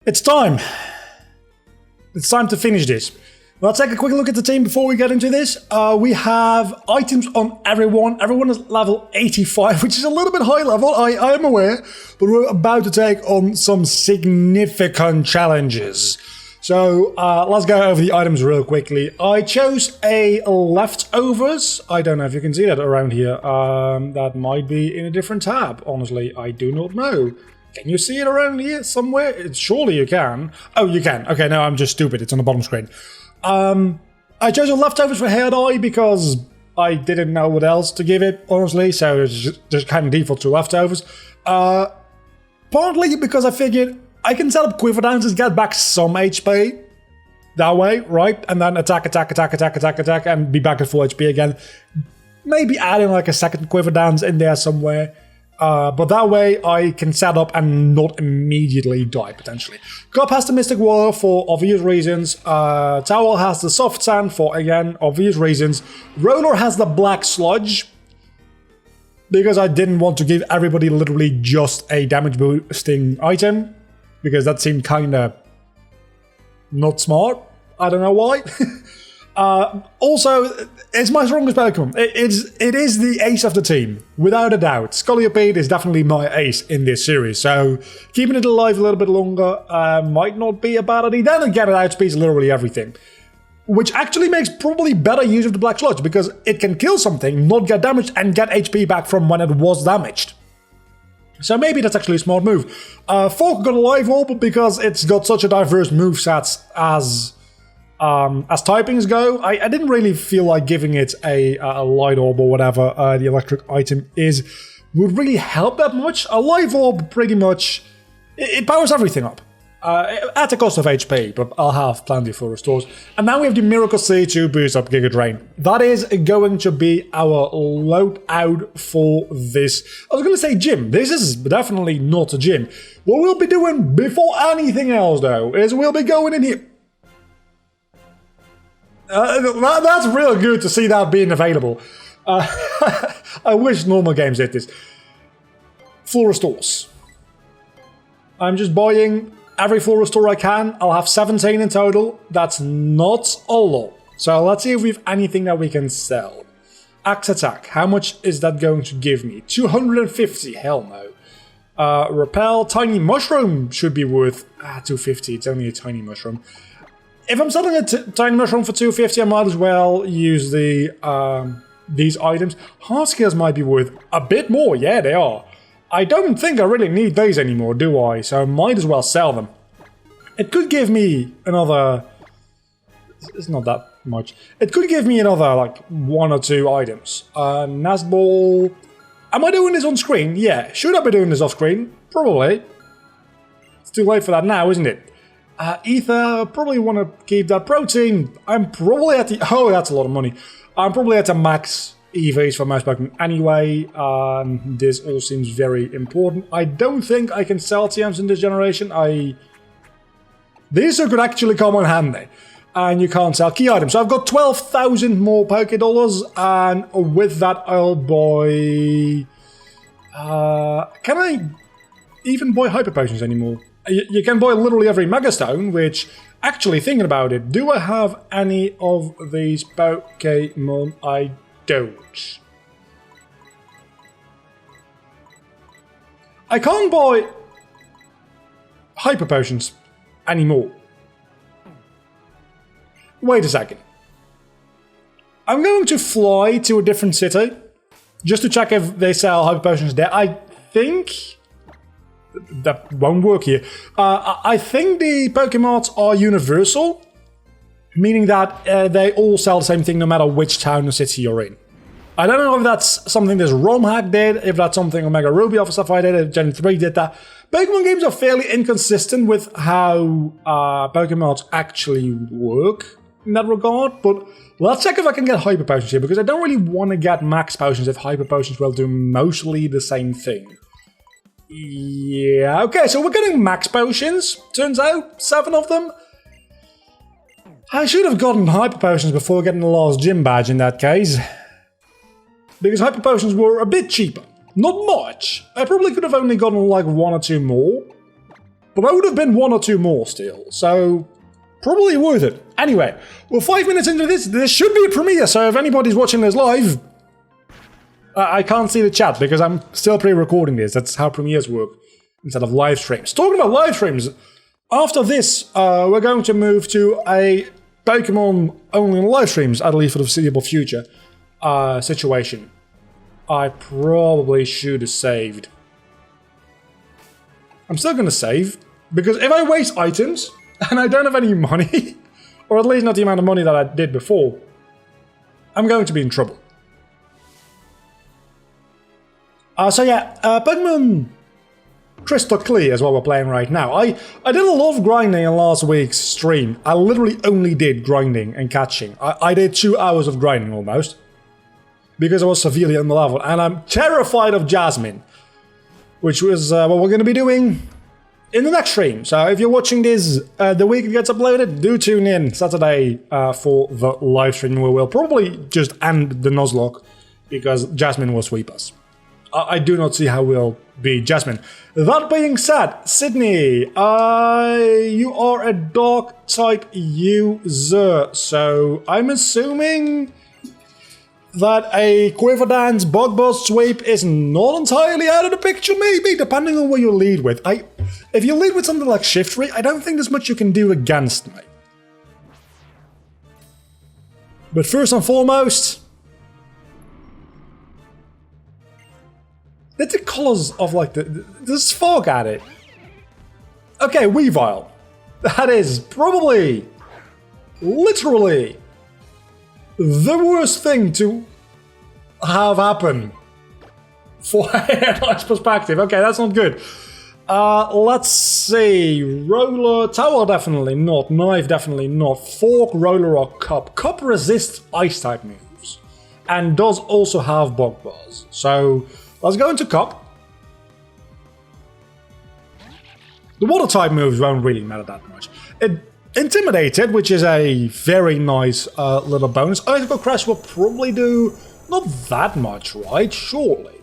It's time. It's time to finish this. Let's take a quick look at the team before we get into this. We have items on everyone. Everyone is level 85, which is a little bit high level, I am aware, but we're about to take on some significant challenges. So let's go over the items real quickly. I chose a leftovers. I don't know if you can see that around here. That might be in a different tab, honestly. I do not know. Can you see it around here somewhere? Surely you can. Oh, you can. Okay, no, I'm just stupid. It's on the bottom screen. I chose a leftovers for hair dye because I didn't know what else to give it, honestly, so it's just kind of default to leftovers. Partly because I figured I can set up quiver dances, get back some HP that way, right? And then attack, and be back at full HP again. Maybe adding like a second quiver dance in there somewhere. But that way I can set up and not immediately die, potentially. Cup has the Mystic Water for obvious reasons. Towel has the Soft Sand for, again, obvious reasons. Roller has the Black Sludge, because I didn't want to give everybody literally just a damage boosting item, because that seemed kinda not smart. I don't know why. Also, it's my strongest Pokemon. It is the ace of the team, without a doubt. Scolipede is definitely my ace in this series, so keeping it alive a little bit longer might not be a bad idea. Then again, it outspeeds literally everything, which actually makes probably better use of the Black Sludge, because it can kill something, not get damaged, and get HP back from when it was damaged. So maybe that's actually a smart move. Fork got a Live Orb because it's got such a diverse movesets as typings go. I didn't really feel like giving it a light orb or whatever the electric item is would really help that much. A live orb pretty much, it powers everything up at the cost of HP, but I'll have plenty for restores. And now we have the Miracle Seed to boost up Giga Drain. That is going to be our loadout for this. I was going to say gym. This is definitely not a gym. What we'll be doing before anything else, though, is we'll be going in here. That's real good to see that being available. I wish normal games did this. Full restores. I'm just buying every full restore I can. I'll have 17 in total. That's not a lot. So let's see if we have anything that we can sell. Axe Attack. How much is that going to give me? 250. Hell no. Repel. Tiny Mushroom should be worth 250. It's only a tiny mushroom. If I'm selling a tiny mushroom for 250, I might as well use the these items. Hard Skills might be worth a bit more. Yeah, they are. I don't think I really need these anymore, do I? So I might as well sell them. It could give me another... It's not that much. It could give me another, like, 1 or 2 items. Nest Ball... Am I doing this on screen? Yeah. Should I be doing this off screen? Probably. It's too late for that now, isn't it? Ether, probably want to keep that. Protein, I'm probably at the... Oh, that's a lot of money. I'm probably at the max EVs for most Pokemon anyway. This all seems very important. I don't think I can sell TMs in this generation. These could actually come in handy. And you can't sell key items. So I've got 12,000 more Poké Dollars, and with that I'll buy... can I even buy Hyper Potions anymore? You can buy literally every Megastone, which, actually thinking about it, do I have any of these Pokemon? I don't. I can't buy Hyper Potions anymore. Wait a second. I'm going to fly to a different city, just to check if they sell Hyper Potions there. I think... That won't work here. I think the Pokémons are universal, meaning that they all sell the same thing no matter which town or city you're in. I don't know if that's something this ROM hack did, if that's something Omega Ruby off stuff I did, if Gen 3 did that. Pokemon games are fairly inconsistent with how Pokémons actually work in that regard, but let's check if I can get Hyper Potions here, because I don't really want to get Max Potions if Hyper Potions will do mostly the same thing. Yeah, okay, so we're getting Max Potions, turns out, 7 of them. I should have gotten Hyper Potions before getting the last gym badge in that case, because Hyper Potions were a bit cheaper. Not much. I probably could have only gotten like 1 or 2 more, But there would have been 1 or 2 more still, so probably worth it. Anyway, we're 5 minutes into this. This should be a premiere, so if anybody's watching this live, I can't see the chat because I'm still pre-recording this. That's how premieres work instead of live streams. Talking about live streams, after this, we're going to move to a Pokemon only live streams, at least for the foreseeable future, situation. I probably should have saved. I'm still going to save, because if I waste items, and I don't have any money, or at least not the amount of money that I did before, I'm going to be in trouble. So yeah, Pokemon Crystal Clear is what we're playing right now. I did a lot of grinding in last week's stream. I literally only did grinding and catching. I did 2 hours of grinding almost, because I was severely underleveled, and I'm terrified of Jasmine, which was what we're going to be doing in the next stream. So if you're watching this the week it gets uploaded, do tune in Saturday for the live stream where we'll probably just end the Nuzlocke, because Jasmine will sweep us. I do not see how we'll beat Jasmine. That being said, Sydney, you are a Dark type user, so I'm assuming that a Quiver Dance Bug Buzz sweep is not entirely out of the picture, maybe, depending on what you lead with. If you lead with something like Shiftry, I don't think there's much you can do against me. But first and foremost, the colours of like there's fog at it. Okay, Weavile. That is probably, literally, the worst thing to have happen for a nice perspective. Okay, that's not good. Let's see. Roller, Tower definitely not. Knife definitely not. Fork, Roller, or Cup. Cup resists ice type moves and does also have Bug Buzz. So let's go into Cup. The water type moves won't really matter that much. Intimidated, which is a very nice little bonus. Icicle Crash will probably do not that much, right? Surely.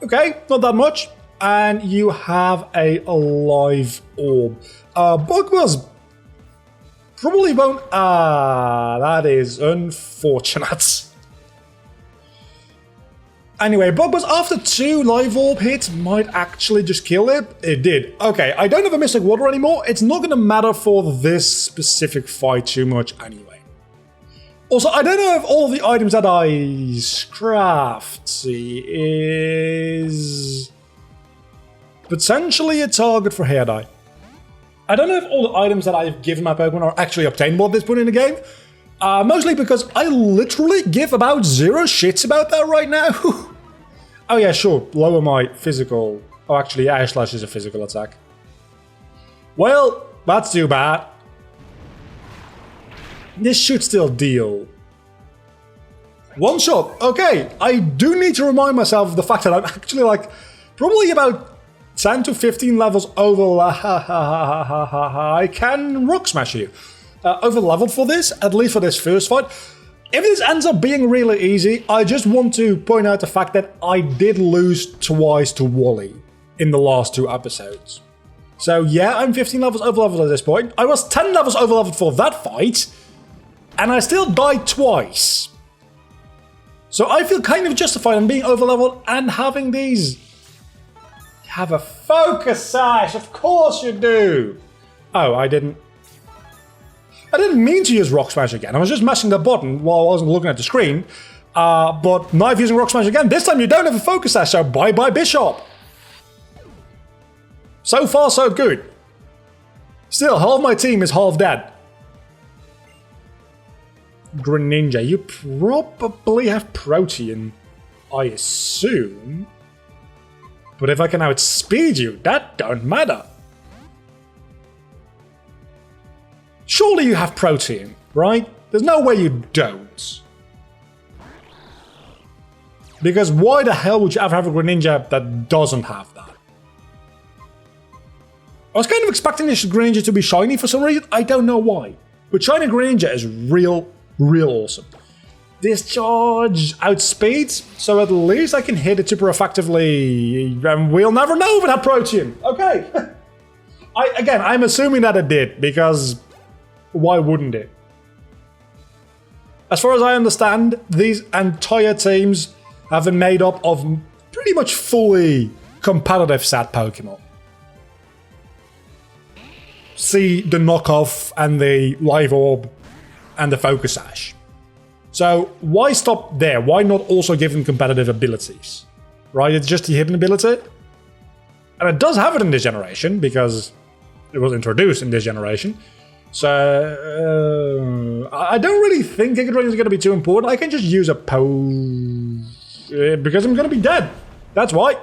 Okay, not that much. And you have a live orb. Bug Buzz probably won't. That is unfortunate. Anyway, Bug Buzz after 2 live orb hits might actually just kill it. It did. Okay, I don't have a Mystic Water anymore. It's not going to matter for this specific fight too much anyway. Also, I don't know if all the items that I scrapped is potentially a target for Hair Dye. I don't know if all the items that I've given my Pokemon are actually obtainable at this point in the game. Mostly because I literally give about 0 shits about that right now. Oh yeah, sure, lower my physical. Oh, actually, Air Slash is a physical attack. Well, that's too bad. This should still deal 1 shot. Okay, I do need to remind myself of the fact that I'm actually like probably about 10 to 15 levels over. I can Rock Smash you. Over leveled for this, at least for this first fight. If this ends up being really easy, I just want to point out the fact that I did lose twice to Wally in the last 2 episodes. So yeah, I'm 15 levels over leveled at this point. I was 10 levels over leveled for that fight, and I still died twice. So I feel kind of justified in being over leveled and having these. You have a focus sash, of course you do. Oh, I didn't mean to use Rock Smash again. I was just mashing the button while I wasn't looking at the screen. But Knife using Rock Smash again. This time you don't have a focus sash, so bye-bye Bishop. So far, so good. Still, half my team is half dead. Greninja, you probably have Protean, I assume. But if I can outspeed you, that don't matter. Surely you have Protean, right? There's no way you don't. Because why the hell would you ever have a Greninja that doesn't have that? I was kind of expecting this Greninja to be shiny for some reason. I don't know why. But shiny Greninja is real awesome. Discharge outspeeds, so at least I can hit it super effectively. And we'll never know if it had Protean. Okay. Again, I'm assuming that it did, because why wouldn't it? As far as I understand, these entire teams have been made up of pretty much fully competitive set Pokemon. See the knockoff and the live orb and the focus sash. So why stop there? Why not also give them competitive abilities? Right, it's just the hidden ability. And it does have it in this generation, because it was introduced in this generation. So I don't really think Giga Drain is going to be too important. I can just use a pose because I'm going to be dead. That's why.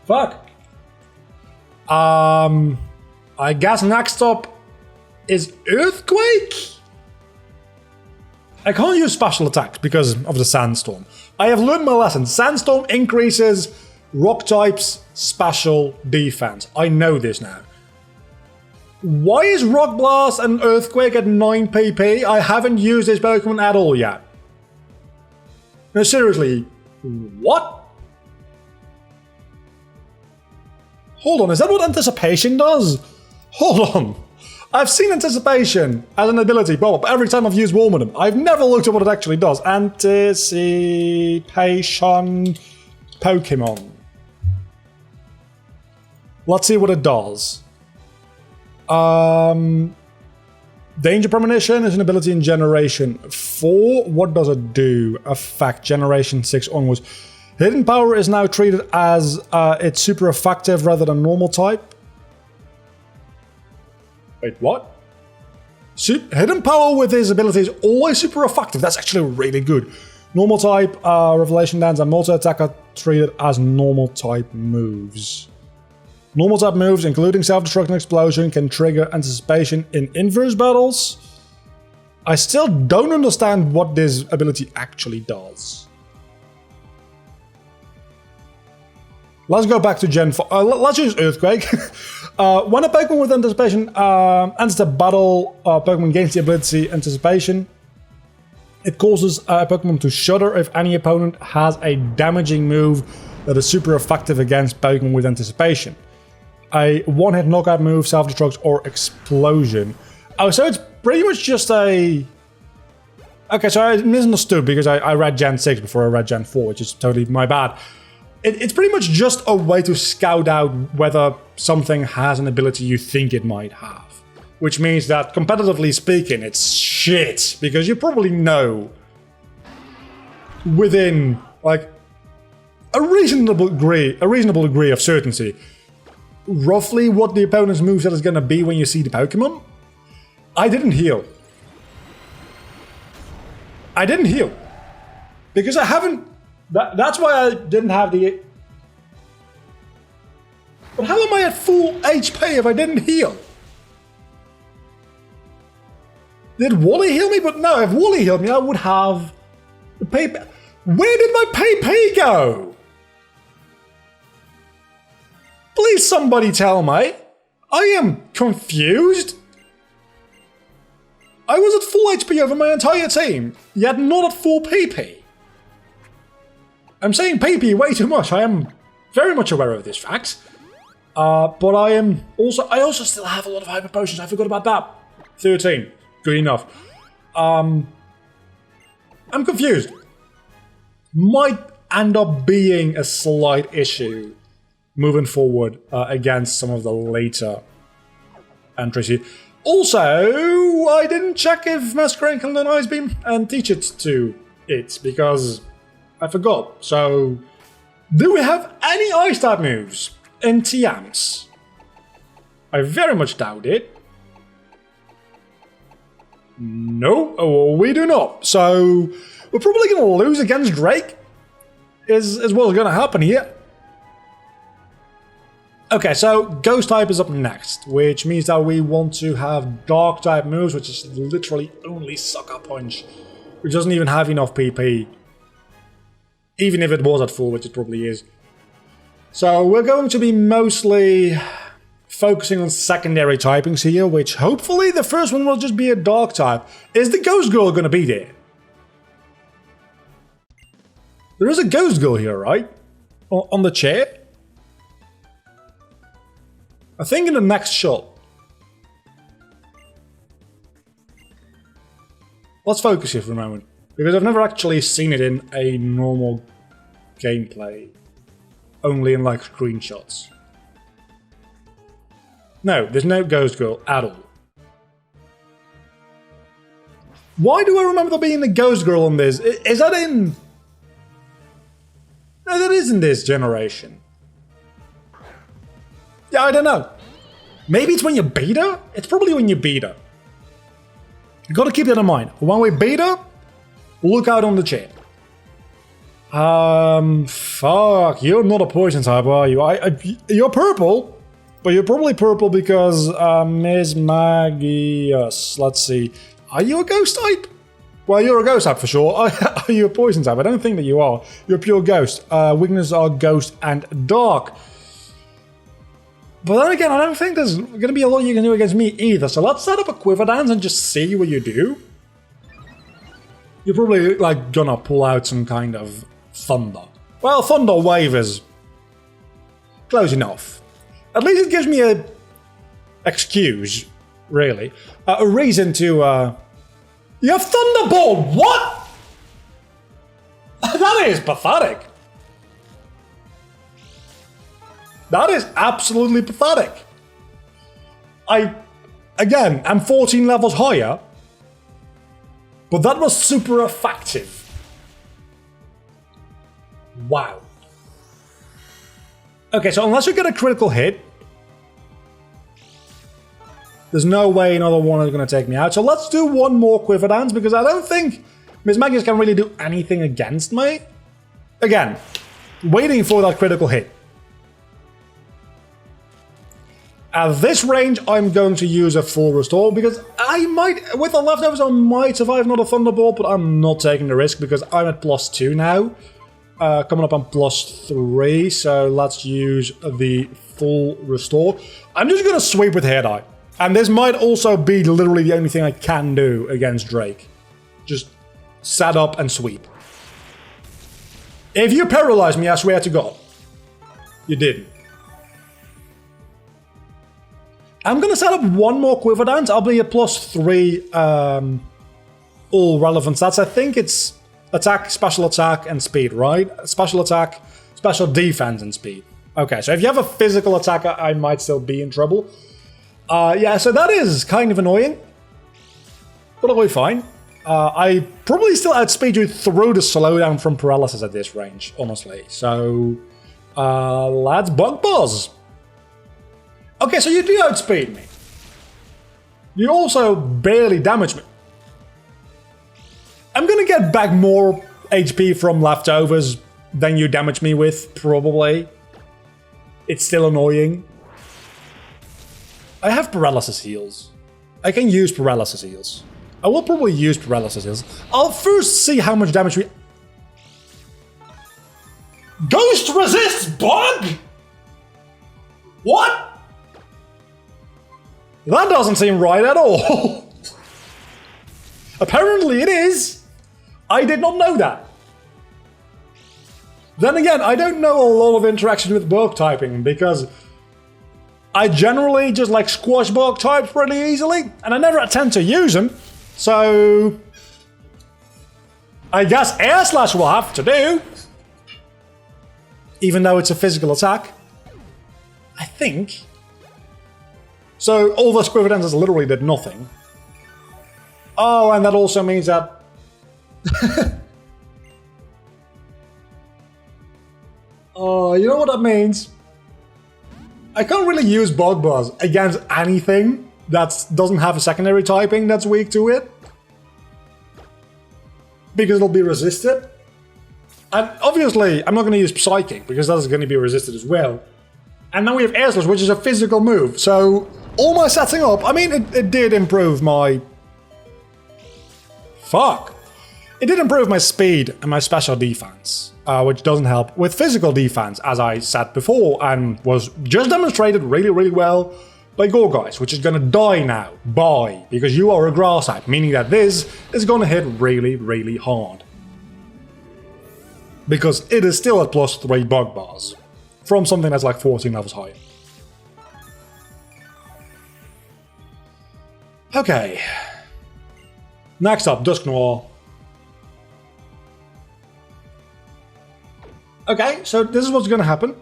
Fuck. I guess next up is Earthquake? I can't use special attacks because of the Sandstorm. I have learned my lesson. Sandstorm increases Rock type's special defense. I know this now. Why is Rock Blast and Earthquake at 9 PP? I haven't used this Pokemon at all yet. No, seriously. What? Hold on, is that what Anticipation does? Hold on. I've seen Anticipation as an ability pop up every time I've used Warmadam. I've never looked at what it actually does. Anticipation Pokemon. Let's see what it does. Danger Premonition is an ability in Generation 4. What does it do? Effect Generation 6 onwards. Hidden Power is now treated as it's super effective rather than normal type. Wait, what? Hidden Power with his ability is always super effective. That's actually really good. Normal type, Revelation Dance, and Multi-Attack are treated as normal type moves. Normal type moves, including Self-Destruct and Explosion, can trigger Anticipation in inverse battles. I still don't understand what this ability actually does. Let's go back to Gen 4. Let's use Earthquake. When a Pokemon with Anticipation enters the battle, Pokemon gains the ability Anticipation. It causes a Pokemon to shudder if any opponent has a damaging move that is super effective against Pokemon with Anticipation. A one-hit knockout move, Self-Destruct, or Explosion. Oh, so it's pretty much just a... Okay, so I misunderstood because I read Gen 6 before I read Gen 4, which is totally my bad. It's pretty much just a way to scout out whether something has an ability you think it might have. Which means that, competitively speaking, it's shit. Because you probably know, within, like, a reasonable degree of certainty, roughly what the opponent's moveset is going to be when you see the Pokemon. I didn't heal. Because I haven't... That's why I didn't have the... But how am I at full HP if I didn't heal? Did Wally heal me? But no, if Wally healed me, I would have... the PP... Where did my PP go? Please somebody tell me. I am confused. I was at full HP over my entire team, yet not at full PP. I'm saying PP way too much. I am very much aware of this fact. But I also still have a lot of hyper potions. I forgot about that. 13. Good enough. I'm confused. Might end up being a slight issue moving forward against some of the later entries here. Also, I didn't check if Masquerain can learn Ice Beam and teach it to it because I forgot. So, do we have any Ice type moves in TMs? I very much doubt it. No, we do not. So, we're probably going to lose against Drake, is what's going to happen here. Okay, so Ghost type is up next, which means that we want to have Dark type moves, which is literally only Sucker Punch, which doesn't even have enough PP. Even if it was at full, which it probably is. So we're going to be mostly focusing on secondary typings here, which hopefully the first one will just be a Dark type. Is the Ghost Girl going to be there? There is a Ghost Girl here, right? On the chair? I think in the next shot. Let's focus here for a moment, because I've never actually seen it in a normal gameplay. Only in like screenshots. No, there's no Ghost Girl at all. Why do I remember there being a Ghost Girl on this? Is that in... No, that is in this generation. Yeah, I don't know. Maybe it's when you beat her? It's probably when you beat her. You gotta keep that in mind. When we beat her, look out on the chat. Fuck, you're not a poison type, are you? You're purple, but you're probably purple because, Ms. Magius. Let's see. Are you a ghost type? Well, you're a ghost type for sure. Are you a poison type? I don't think that you are. You're a pure ghost. Weaknesses are ghost and dark. But then again, I don't think there's going to be a lot you can do against me either. So let's set up a quiver dance and just see what you do. You're probably like gonna pull out some kind of thunder. Well, thunder wave is close enough. At least it gives me a excuse, really, a reason to. You have thunderbolt. What? That is pathetic. That is absolutely pathetic. Again, I'm 14 levels higher, but that was super effective. Wow. Okay, so unless you get a critical hit, there's no way another one is going to take me out. So let's do one more Quiver Dance, because I don't think Ms. Magius can really do anything against me. Again, waiting for that critical hit. At this range, I'm going to use a full restore, because I might, with the leftovers, I might survive another Thunderbolt, but I'm not taking the risk because I'm at +2 now. Coming up on +3, so let's use the full restore. I'm just going to sweep with Hair Dye. And this might also be literally the only thing I can do against Drake. Just set up and sweep. If you paralyze me, I swear to God, you didn't. I'm going to set up one more Quiver Dance. I'll be at +3 all relevant stats. I think it's attack, special attack, and speed, right? Special attack, special defense, and speed. Okay, so if you have a physical attacker, I might still be in trouble. Yeah, so that is kind of annoying. But I'll be fine. I probably still outspeed you through the slowdown from paralysis at this range, honestly. So, let's bug buzz. Okay, so you do outspeed me. You also barely damage me. I'm gonna get back more HP from leftovers than you damage me with, probably. It's still annoying. I have paralysis heals. I can use paralysis heals. I will probably use paralysis heals. I'll first see how much damage we... Ghost resists bug? What? That doesn't seem right at all. Apparently it is. I did not know that. Then again, I don't know a lot of interaction with bug typing because I generally just like squash bug types pretty easily, and I never attempt to use them. So I guess Air Slash will have to do. Even though it's a physical attack. I think. So all those Quiver Dances literally did nothing. Oh, and that also means that... Oh, you know what that means? I can't really use Bug Buzz against anything that doesn't have a secondary typing that's weak to it. Because it'll be resisted. And obviously, I'm not going to use Psychic, because that is going to be resisted as well. And then we have Air Slash, which is a physical move. So, all my setting up, I mean, it did improve my... Fuck. It did improve my speed and my special defense, which doesn't help with physical defense, as I said before, and was just demonstrated really, really well by Gorgeist, which is going to die now. Bye. Because you are a grass type, meaning that this is going to hit really, really hard. Because it is still at +3 bug bars from something that's like 14 levels higher. Okay. Next up, Dusknoil. Okay, so this is what's gonna happen.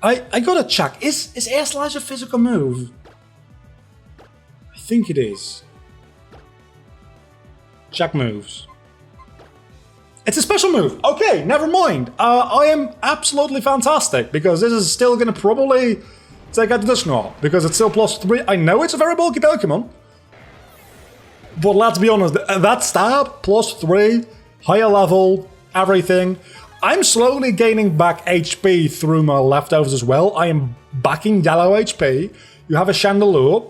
I gotta check. Is Air Slash a physical move? I think it is. Check moves. It's a special move. Okay, never mind. I am absolutely fantastic because this is still gonna probably take out the Dusknoil because it's still +3. I know it's a very bulky Pokemon, but let's be honest, that stab +3, higher level, everything. I'm slowly gaining back HP through my leftovers as well. I am backing yellow HP. You have a Chandelier,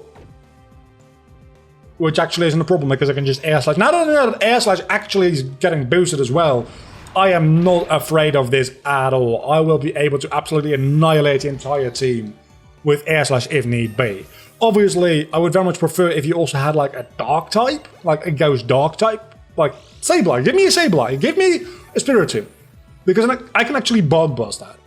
which actually isn't a problem because I can just Air Slash. Now that Air Slash actually is getting boosted as well, I am not afraid of this at all. I will be able to absolutely annihilate the entire team with Air Slash if need be. Obviously, I would very much prefer if you also had like a Dark type, like a Ghost Dark type. Like Sableye, give me a Sableye, give me a Spiritomb. Because I can actually Bug Buzz that.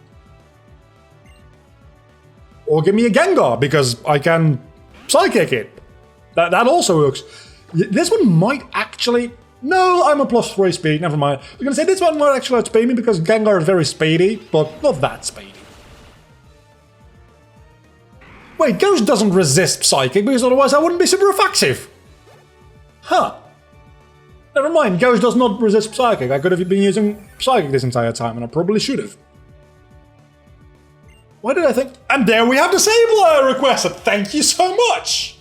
Or give me a Gengar, because I can Psychic it. That also works. This one might actually... No, I'm a +3 speed, never mind. I was going to say this one might actually outspeed me, because Gengar is very speedy, but not that speedy. Wait, Ghost doesn't resist Psychic, because otherwise I wouldn't be super effective. Huh. Never mind, Ghost does not resist Psychic. I could have been using Psychic this entire time, and I probably should have. Why did I think... And there we have the Sableye requested! Thank you so much!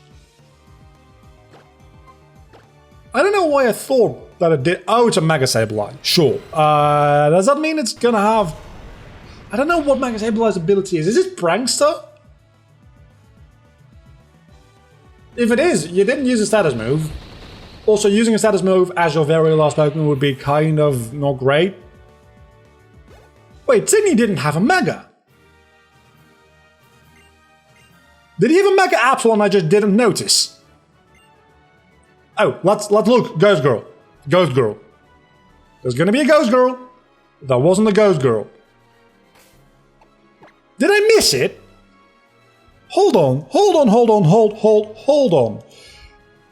I don't know why I thought that it did... Oh, it's a Mega Sableye. Sure. Does that mean it's gonna have... I don't know what Mega Sableye's ability is. Is it Prankster? If it is, you didn't use a status move. Also, using a status move as your very last Pokemon would be kind of not great. Wait, Sydney didn't have a Mega. Did he have a Mega Absol and I just didn't notice? Oh, let's look. Ghost Girl. Ghost Girl. There's gonna be a Ghost Girl. That wasn't a Ghost Girl. Did I miss it? Hold on. Hold on.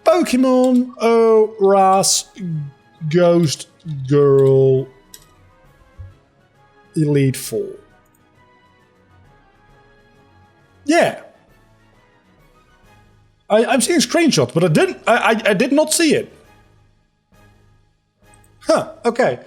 Pokemon Ras Ghost Girl Elite Four. Yeah. I'm seeing screenshots, but I did not see it. Huh, okay.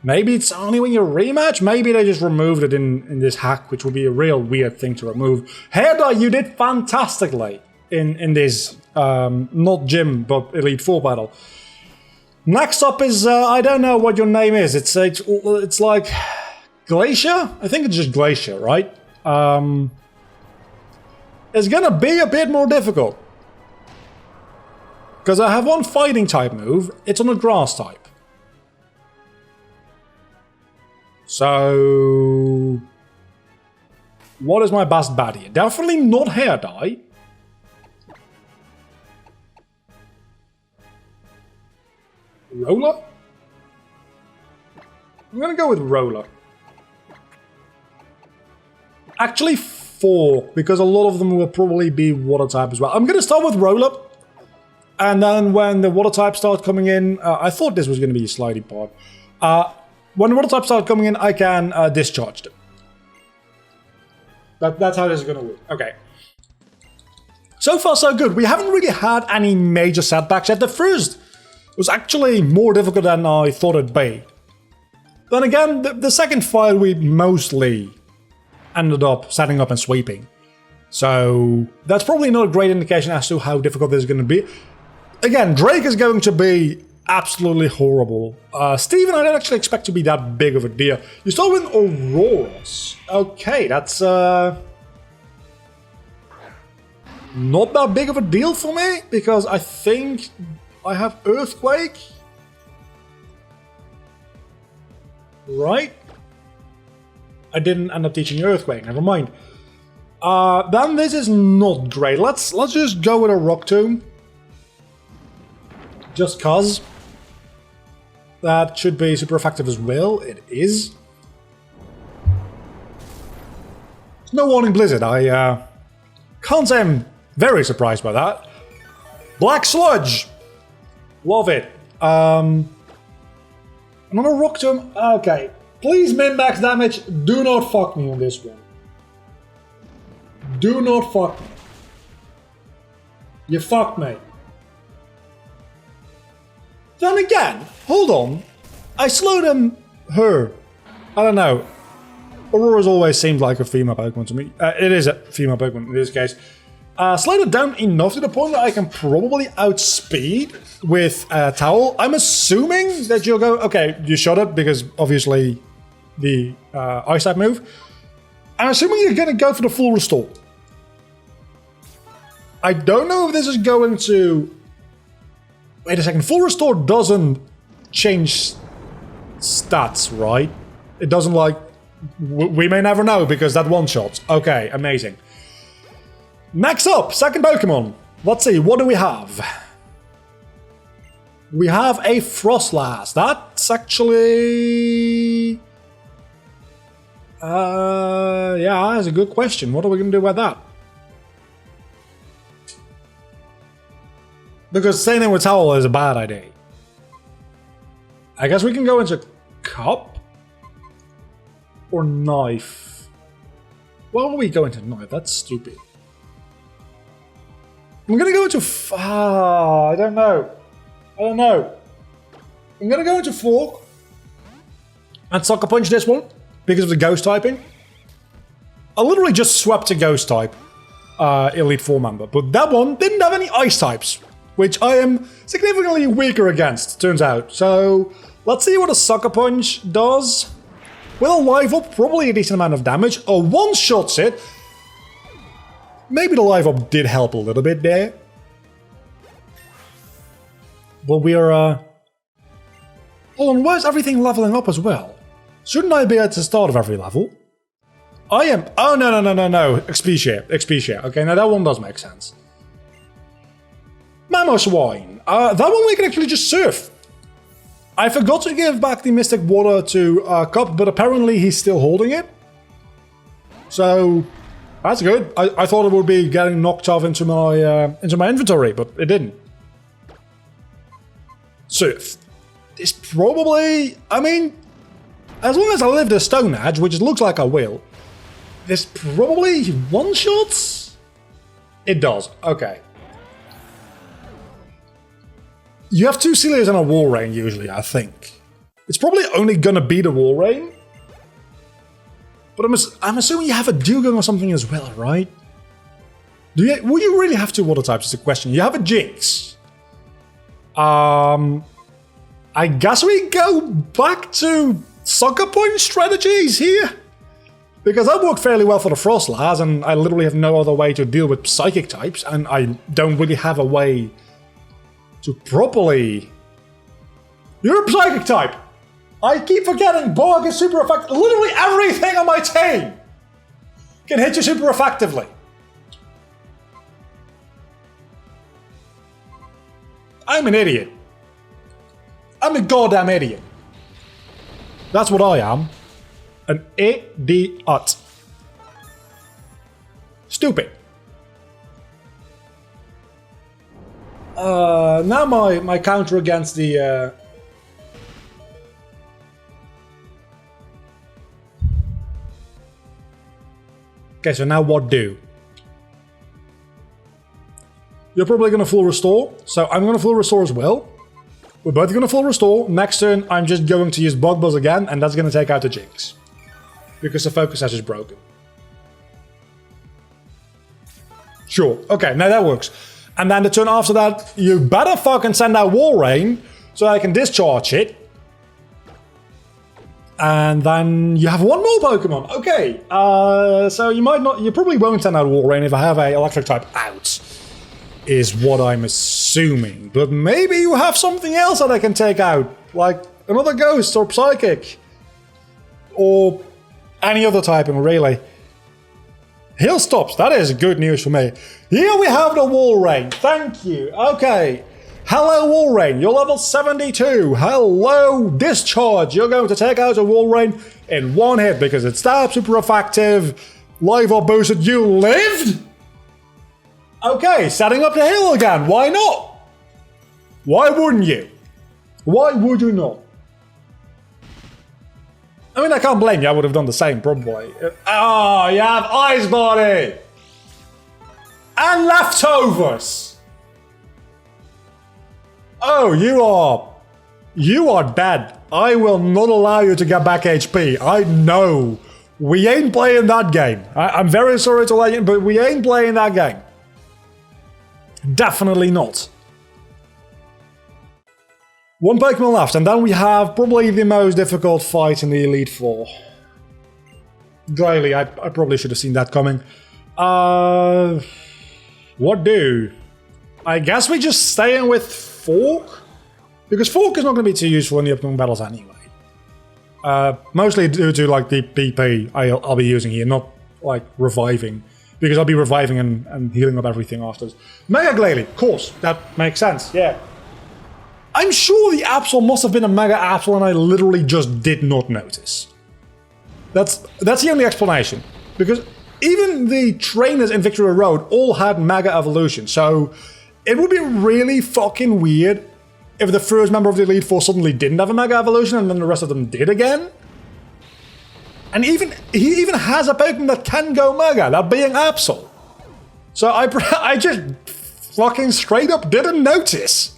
Maybe it's only when you rematch? Maybe they just removed it in this hack, which would be a real weird thing to remove. Hair you did fantastically in this, not gym, but Elite Four battle. Next up is, I don't know what your name is. It's like Glacier? I think it's just Glacier, right? It's gonna be a bit more difficult. Because I have one fighting type move, it's on a grass type. So... what is my best bet here? Definitely not Hair Dye. Roller? I'm gonna go with Roller. Actually, 4, because a lot of them will probably be Water type as well. I'm gonna start with Roller. And then when the Water type starts coming in, I thought this was gonna be a sliding part. When the Water type starts coming in, I can discharge them. That's how this is gonna work. Okay. So far, so good. We haven't really had any major setbacks yet. The first was actually more difficult than I thought it'd be. Then again, the second fight we mostly ended up setting up and sweeping. So that's probably not a great indication as to how difficult this is going to be. Again, Drake is going to be absolutely horrible. Steven, I don't actually expect to be that big of a deal. You start with Auroras. Okay, that's not that big of a deal for me, because I think I have Earthquake. Right? I didn't end up teaching Earthquake, never mind. Then this is not great. Let's just go with a Rock Tomb. Just cause. That should be super effective as well. It is. No Warning Blizzard. I Can't say I'm very surprised by that. Black Sludge. Love it. Another Rock Tomb. Okay. Please min-max damage. Do not fuck me on this one. Do not fuck me. You fucked me. Then again, hold on. I slowed her. I don't know. Aurora's always seemed like a female Pokemon to me. It is a female Pokemon in this case. Slowed it down enough to the point that I can probably outspeed with Towel. I'm assuming that you'll go, okay, you shot it because obviously the Ice type move. I'm assuming you're going to go for the full restore. I don't know if this is going to... Wait a second, full restore doesn't change stats, right? It doesn't like... We may never know because that one-shot. Okay, amazing. Next up, second Pokemon. Let's see, what do we have? We have a Frostlass. That's actually... yeah, that's a good question. What are we going to do about that? Because staying in with Towel is a bad idea. I guess we can go into Cup? Or Knife? Why don't we go into Knife? That's stupid. I'm gonna go into... I don't know. I'm gonna go into Fork. And Sucker Punch this one. Because of the Ghost typing. I literally just swept a Ghost type. Elite Four member. But that one didn't have any Ice types. Which I am significantly weaker against, turns out. So, let's see what a Sucker Punch does. With a live up, probably a decent amount of damage. A one-shots it. Maybe the live up did help a little bit there. But we're, Hold on, why is everything leveling up as well? Shouldn't I be at the start of every level? I am... Oh, no. Expedia. Okay, now that one does make sense. Mamoswine. That one we can actually just surf. I forgot to give back the Mystic Water to Cup, but apparently he's still holding it. So, that's good. I thought it would be getting knocked off into my inventory, but it didn't. Surf. This probably... I mean, as long as I live the Stone Edge, which it looks like I will, this probably one-shots? It does. Okay. You have two Celias and a Walrein usually, I think. It's probably only gonna be the Walrein. But I'm assuming you have a Dugong or something as well, right? Would you really have two water types is the question. You have a Jinx. I guess we go back to Sucker Punch strategies here. Because that worked fairly well for the Frostlass, and I literally have no other way to deal with Psychic types, and I don't really have a way to properly... You're a Psychic type! I keep forgetting Bark is super effective. Literally everything on my team can hit you super effectively. I'm an idiot. I'm a goddamn idiot. That's what I am. An idiot. Stupid. Now my counter against the... Okay, so now what do? You're probably going to full restore, so I'm going to full restore as well. We're both going to full restore. Next turn, I'm just going to use Bug Buzz again, and that's going to take out the Jinx. Because the Focus Sash is broken. Sure, okay, now that works. And then the turn after that, you better fucking send out Walrein so I can discharge it. And then you have one more Pokemon. Okay, so you probably won't send out Walrein if I have a Electric type out, is what I'm assuming. But maybe you have something else that I can take out, like another Ghost or Psychic. Or any other typing, really. Hill stops, that is good news for me. Here we have the Walrein, thank you. Okay, hello Walrein, you're level 72. Hello Discharge, you're going to take out a Walrein in one hit because it's that super effective. Live up boosted, you lived? Okay, setting up the hill again. Why not? Why wouldn't you? Why would you not? I mean, I can't blame you. I would have done the same, probably. Oh, you have Ice Body! And leftovers! Oh, you are dead. I will not allow you to get back HP. I know. We ain't playing that game. I'm very sorry to let you, but we ain't playing that game. Definitely not. One Pokemon left, and then we have probably the most difficult fight in the Elite Four. Glalie, I probably should have seen that coming. What do? I guess we just stay in with Fork? Because Fork is not going to be too useful in the upcoming battles anyway. Mostly due to like the PP I'll be using here, not like reviving. Because I'll be reviving and healing up everything afterwards. Mega Glalie, of course, that makes sense, yeah. I'm sure the Absol must have been a Mega Absol and I literally just did not notice. That's the only explanation. Because even the trainers in Victory Road all had Mega Evolution, so it would be really fucking weird if the first member of the Elite Four suddenly didn't have a Mega Evolution and then the rest of them did again. And he even has a Pokemon that can go Mega, that being Absol. So I just fucking straight up didn't notice.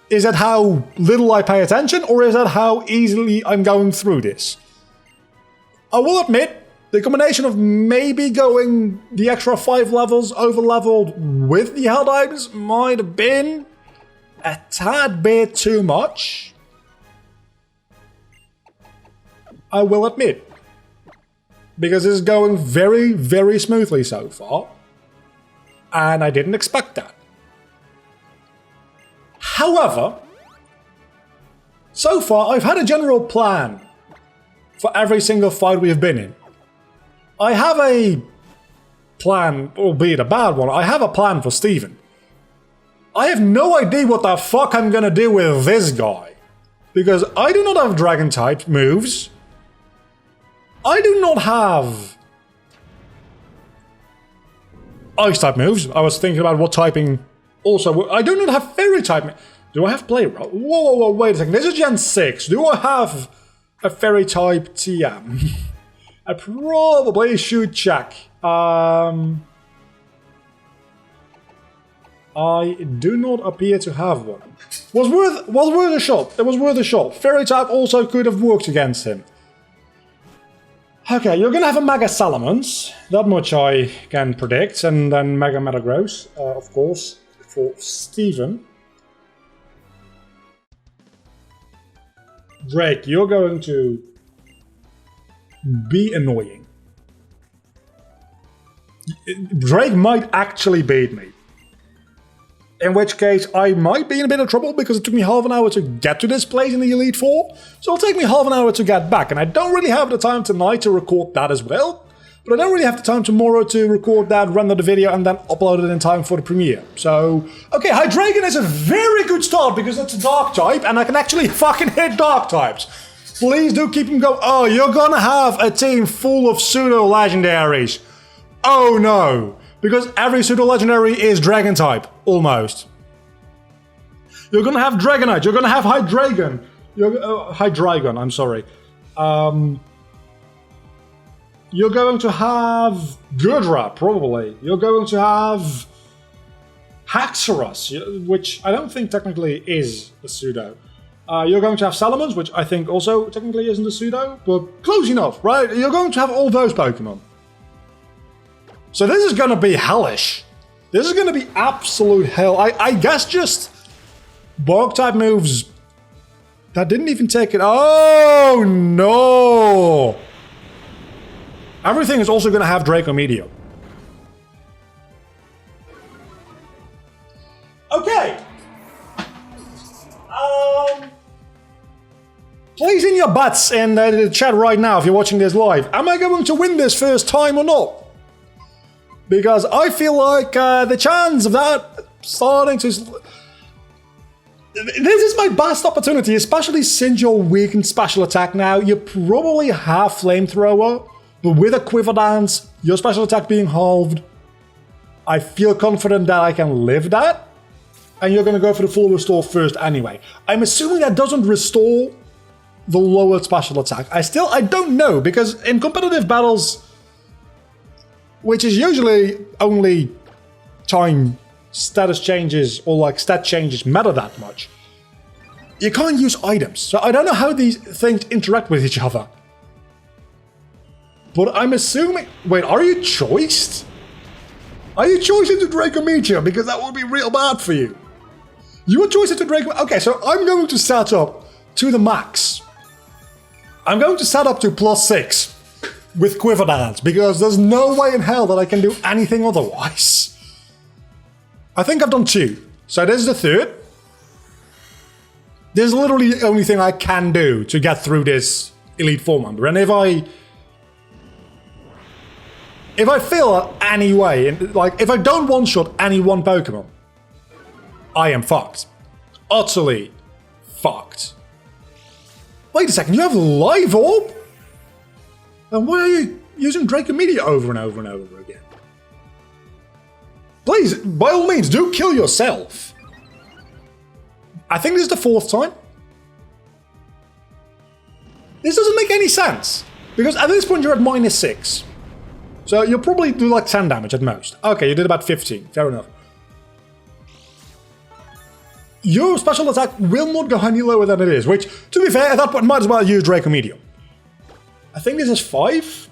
Is that how little I pay attention, or is that how easily I'm going through this? I will admit, the combination of maybe going the extra 5 levels over-leveled with the held items might have been a tad bit too much. I will admit. Because this is going very, very smoothly so far. And I didn't expect that. However, so far I've had a general plan for every single fight we've been in. I have a plan, albeit a bad one, I have a plan for Steven. I have no idea what the fuck I'm gonna do with this guy. Because I do not have Dragon-type moves. I do not have Ice-type moves. I was thinking about what typing... Also, I do not have Fairy-type... Do I have Play Rough? Whoa, wait a second. This is Gen 6. Do I have a Fairy-type TM? I probably should check. I do not appear to have one. Was worth a shot. It was worth a shot. Fairy-type also could have worked against him. Okay, you're gonna have a Mega Salamence. That much I can predict. And then Mega Metagross, of course, for Steven. Drake, you're going to be annoying. Drake might actually beat me. In which case, I might be in a bit of trouble because it took me half an hour to get to this place in the Elite Four. So it'll take me half an hour to get back. And I don't really have the time tonight to record that as well. But I don't really have the time tomorrow to record that, render the video, and then upload it in time for the premiere. So, okay, Hydreigon is a very good start because it's a Dark type and I can actually fucking hit Dark types. Please do keep them going. Oh, you're gonna have a team full of pseudo-legendaries. Oh no. Because every pseudo-legendary is Dragon-type, almost. You're gonna have Dragonite, you're gonna have Hydreigon. Hydreigon, I'm sorry. You're going to have Gurdra, probably. You're going to have Haxorus, which I don't think technically is a pseudo. You're going to have Salamence, which I think also technically isn't a pseudo, but close enough, right? You're going to have all those Pokemon. So this is going to be hellish. This is going to be absolute hell. I guess just Bog-type moves that didn't even take it. Oh, no! Everything is also going to have Draco Meteor. Okay. Please in your butts in the chat right now if you're watching this live. Am I going to win this first time or not? Because I feel like the chance of that starting to... This is my best opportunity, especially since you're weak in special attack now. You probably have Flamethrower. But with a Quiver Dance, your special attack being halved, I feel confident that I can live that. And you're going to go for the full restore first anyway. I'm assuming that doesn't restore the lowered special attack. I don't know, because in competitive battles, which is usually only time status changes or like stat changes matter that much, you can't use items. So I don't know how these things interact with each other. But I'm assuming... Wait, are you choiced? Are you choiced into Dracometeor? Because that would be real bad for you. You were choiced into Dracometeor. Okay, so I'm going to set up to the max. I'm going to set up to +6 with Quiver Dance, because there's no way in hell that I can do anything otherwise. I think I've done 2. So this is the 3rd. This is literally the only thing I can do to get through this Elite Four member. And if I fail any way, like if I don't one-shot any one Pokemon, I am fucked. Utterly fucked. Wait a second, you have Live Orb? Then why are you using Dracometeor over and over and over again? Please, by all means, do kill yourself. I think this is the 4th time. This doesn't make any sense. Because at this point you're at -6. So you'll probably do like 10 damage at most. Okay, you did about 15. Fair enough. Your special attack will not go any lower than it is, which, to be fair, at that point might as well use Dracometeor. I think this is 5.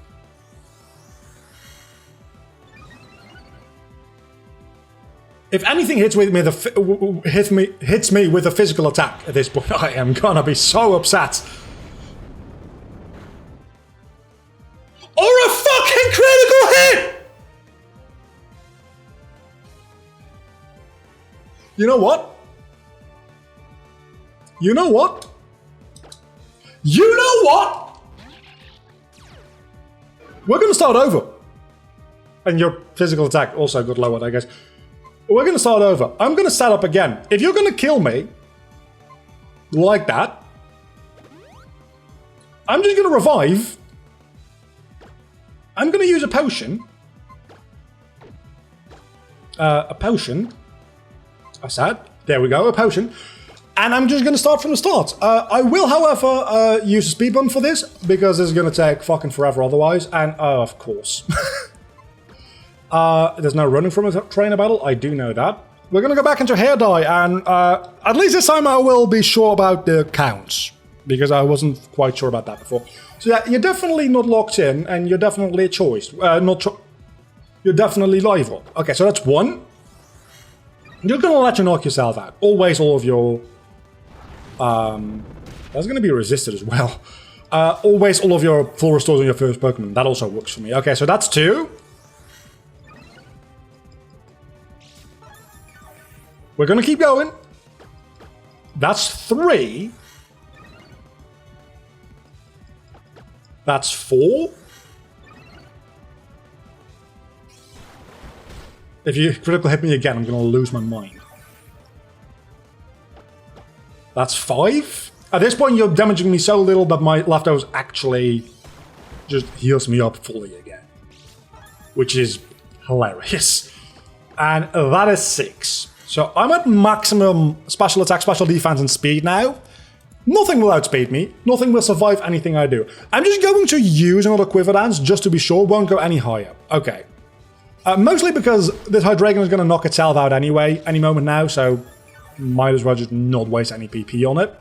If anything hits me with a physical attack at this point, I am gonna be so upset. Or a fucking critical hit! You know what? You know what? You know what? We're gonna start over. And your physical attack also got lowered, I guess. We're gonna start over. I'm gonna set up again. If you're gonna kill me like that, I'm just gonna revive. I'm gonna use a potion. A potion. I said. There we go, a potion. And I'm just gonna start from the start. I will, however, use a speed bump for this, because this is gonna take fucking forever otherwise. And, of course. There's no running from a trainer battle, I do know that. We're gonna go back into hair dye, and at least this time I will be sure about the counts, because I wasn't quite sure about that before. So yeah, you're definitely not locked in, and you're definitely a choice. You're definitely live up. Okay, so that's 1. You're gonna let you knock yourself out. Always all of your... that's gonna be resisted as well. Always all of your full restores on your first Pokemon. That also works for me. Okay, so that's 2. We're gonna keep going. That's 3. That's 4. If you critical hit me again, I'm gonna lose my mind. That's 5. At this point, you're damaging me so little that my leftovers actually just heals me up fully again. Which is hilarious. And that is 6. So I'm at maximum special attack, special defense, and speed now. Nothing will outspeed me. Nothing will survive anything I do. I'm just going to use another Quiver Dance just to be sure. Won't go any higher. Okay. Mostly because this Hydreigon is going to knock itself out anyway, any moment now, so might as well just not waste any PP on it.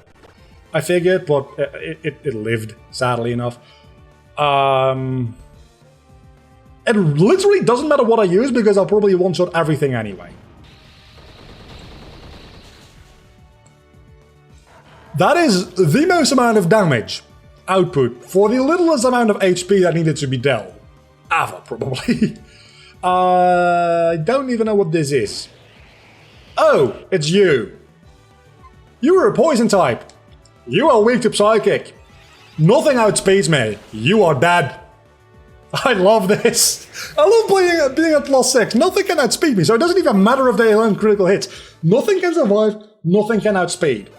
I figured, but it lived, sadly enough. It literally doesn't matter what I use, because I'll probably one-shot everything anyway. That is the most amount of damage output for the littlest amount of HP that needed to be dealt. Ever, probably. I don't even know what this is. Oh, it's you. You were a poison type. You are weak to Psychic. Nothing outspeeds me. You are dead. I love this. I love being at +6. Nothing can outspeed me, so it doesn't even matter if they land critical hits. Nothing can survive. Nothing can outspeed.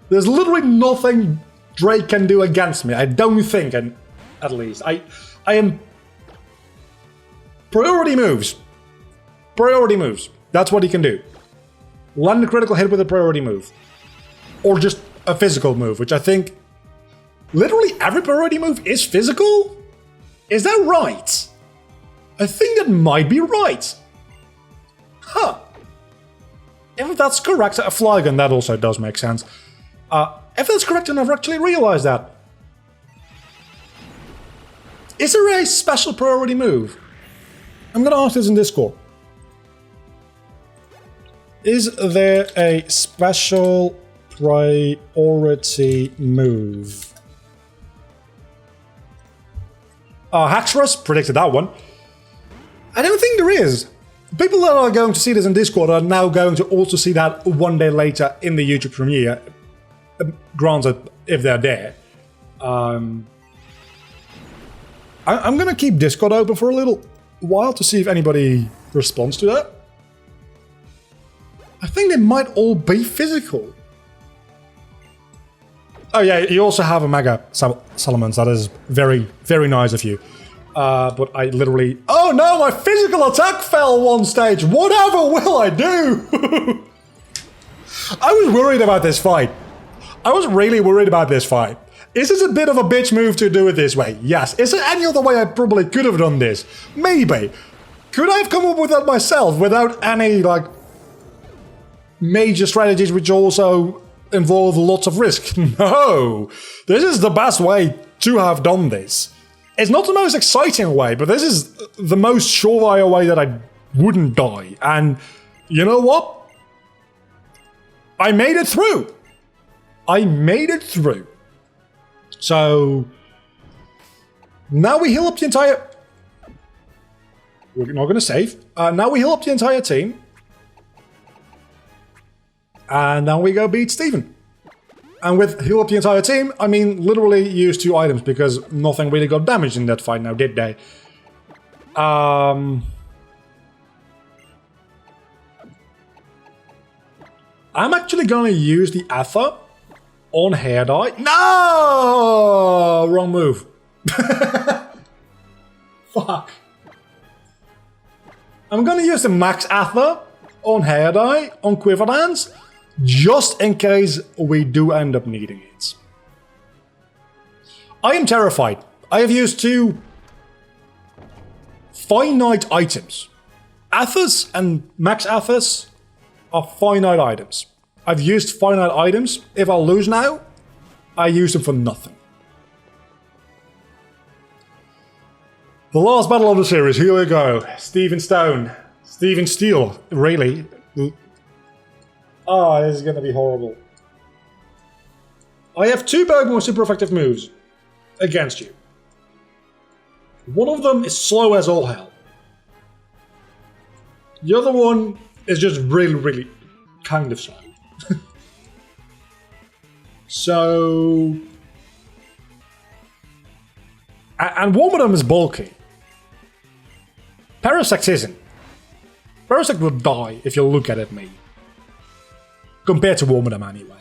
There's literally nothing Drake can do against me, I don't think. And at least. I am... Priority moves. Priority moves. That's what he can do. Land a critical hit with a priority move. Or just a physical move, which I think... Literally every priority move is physical? Is that right? I think that might be right. Huh. If that's correct, a Flygon, that also does make sense. If that's correct, I never actually realized that. Is there a special priority move? I'm gonna ask this in Discord. Is there a special priority move? Haxorus predicted that one. I don't think there is. People that are going to see this in Discord are now going to also see that one day later in the YouTube premiere. Granted, if they're there. I'm going to keep Discord open for a little while to see if anybody responds to that. I think they might all be physical. Oh yeah, you also have a Mega Salamence. That is very, very nice of you. But I literally... Oh no, my physical attack fell one stage! Whatever will I do? I was worried about this fight. I was really worried about this fight. Is this a bit of a bitch move to do it this way? Yes. Is there any other way I probably could have done this? Maybe. Could I have come up with that myself without any, like, major strategies which also involve lots of risk? No. This is the best way to have done this. It's not the most exciting way, but this is the most surefire way that I wouldn't die. And you know what? I made it through. I made it through. So now we heal up the entire... We're not going to save. Now we heal up the entire team. And now we go beat Steven. And with heal up the entire team, I mean literally use 2 items because nothing really got damaged in that fight now, did they? I'm actually going to use the Ether on Hair Dye. No! Wrong move. Fuck. I'm going to use the Max Ether on Hair Dye on Quiver Dance, just in case we do end up needing it. I am terrified. I have used 2 finite items. Ethers and Max Ethers are finite items. I've used finite items. If I lose now, I use them for nothing. The last battle of the series, here we go. Steven Stone. Steven Steel, really. Oh, this is going to be horrible. I have 2 Pokemon with super effective moves against you. One of them is slow as all hell. The other one is just really, really kind of slow. So... And one of them is bulky. Parasect isn't. Parasect will die if you look at me. Compared to Wormadam anyway.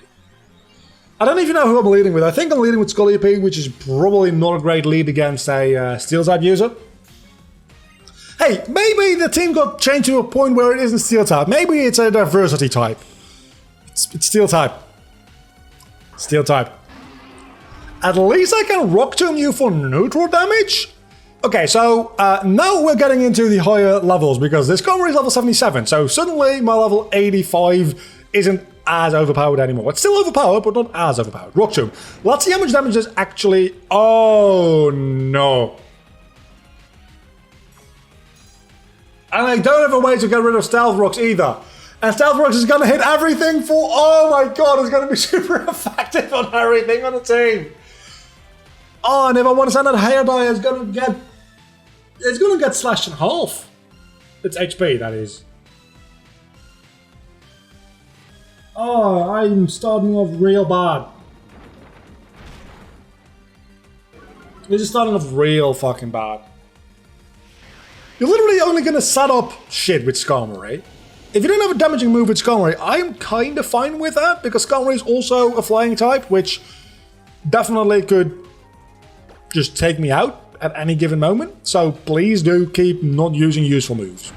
I don't even know who I'm leading with. I think I'm leading with Scolipede, which is probably not a great lead against a Steel-type user. Hey, maybe the team got changed to a point where it isn't Steel-type. Maybe it's a diversity type. It's Steel-type. Steel-type. At least I can Rock Tomb you for neutral damage? Okay, so now we're getting into the higher levels because this Discovery is level 77, so suddenly my level 85 isn't as overpowered anymore. It's still overpowered, but not as overpowered. Rock Tomb. Let's see how much damage this actually... Oh, no. And I don't have a way to get rid of Stealth Rocks either. And Stealth Rocks is going to hit everything for... Oh my god, it's going to be super effective on everything on the team. Oh, and if I want to send out Hair Dye, it's going to get... It's going to get slashed in half. It's HP, that is. Oh, I'm starting off real bad. This is starting off real fucking bad. You're literally only going to set up shit with Skarmory. If you don't have a damaging move with Skarmory, I'm kind of fine with that, because Skarmory is also a flying type, which definitely could just take me out at any given moment. So please do keep not using useful moves.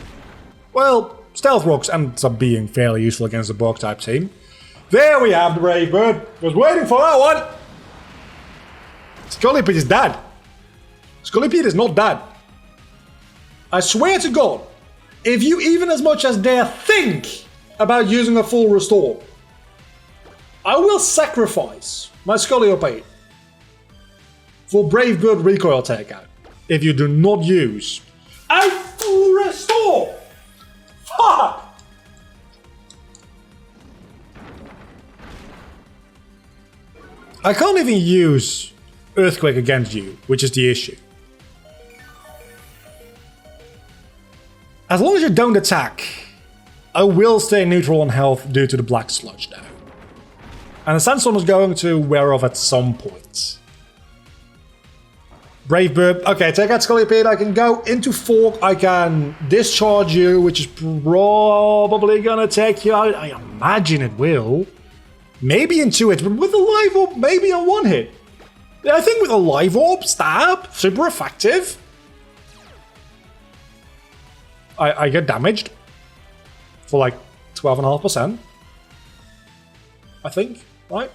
Well, Stealth Rocks ends up being fairly useful against the Bug type team. There we have the Brave Bird. Was waiting for that one. Scolipede is dead. Scolipede is not dead. I swear to God, if you even as much as dare think about using a full restore, I will sacrifice my Scolipede for Brave Bird recoil takeout if you do not use a full restore. Fuck! I can't even use Earthquake against you, which is the issue. As long as you don't attack, I will stay neutral on health due to the Black Sludge now. And the Sandstorm is going to wear off at some point. Brave Bird. Okay, take out Scolipede. I can go into Fork. I can discharge you, which is probably going to take you out. I imagine it will. Maybe in 2 hits, but with a Live Orb, maybe on 1 hit. Yeah, I think with a Live Orb, stab, super effective. I get damaged for like 12.5%. I think, right?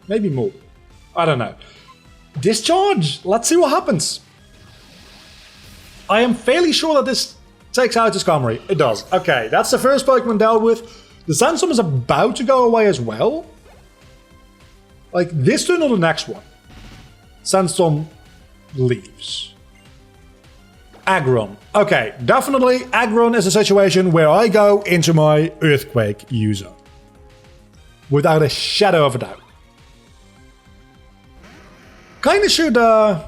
Maybe more. I don't know. Discharge! Let's see what happens. I am fairly sure that this takes out the Skarmory. It does. Okay, that's the first Pokemon dealt with. The Sandstorm is about to go away as well. Like this turn or the next one. Sandstorm leaves. Agron. Okay, definitely Agron is a situation where I go into my Earthquake user. Without a shadow of a doubt. Kinda should have